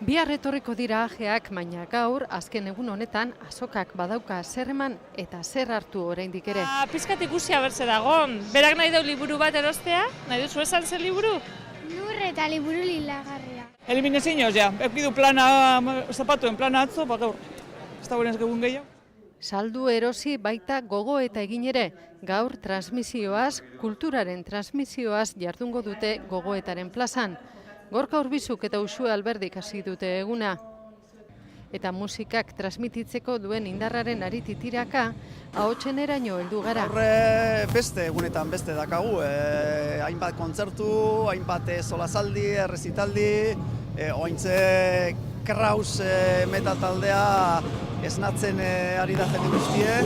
Bihar etorriko dira ajeak, baina gaur, azken egun honetan, azokak badauka zer eman eta zer hartu oraindik ere. Pizkat ikusi abertze dagon. Berak nahi dau liburu bat erostea? Nahi duzu esan zer liburu? Lur eta liburu lilagarria. Eliminezioz, ja. Eukidu plana, zapatuen plana atzo, gaur. Ez da gurenez egun gehiago. Saldu erosi baita gogo eta egin ere, gaur transmisioaz, kulturaren transmisioaz jardungo dute gogoetaren plazan. Gorka Urbizuk eta Uxue Alberdik hasi dute eguna. Eta musikak transmititzeko duen indarraren arititiraka, ahotseneraino heldu gara. Horre beste egunetan beste dakagu, hainbat kontzertu, hainbat solasaldi, errezitaldi, ointze Kraus metal taldea esnatzen ari da jende guztie.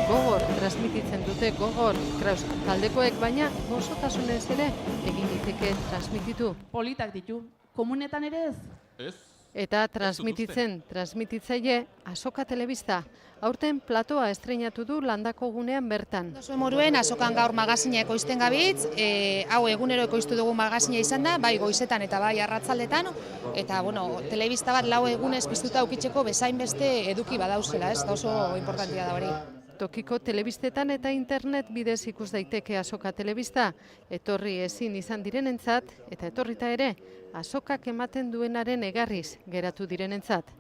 Gogor transmititzen dute Gogor Kraus taldekoek, baina gozotasunez ere egin liteke transmititu. Politak ditu, komunetan ere ez? Ez. Eta transmititzaile Azoka Telebista. Aurten platoa estreinatu du Landako gunean bertan. Zuen moruen, azokan gaur magazina ekoizten gabitz, hau egunero ekoiztu dugu magazina izan da, bai goizetan eta bai arratzaldetan, eta telebista bat lau egunez piztuta ukitzeko bezain beste eduki badauzela, ez? Da oso importantia da hori. Tokiko telebistetan eta internet bidez ikus daiteke Azoka Telebista, etorri ezin izan direnentzat, eta etorrita ere, azokak ematen duenaren egarriz geratu direnentzat.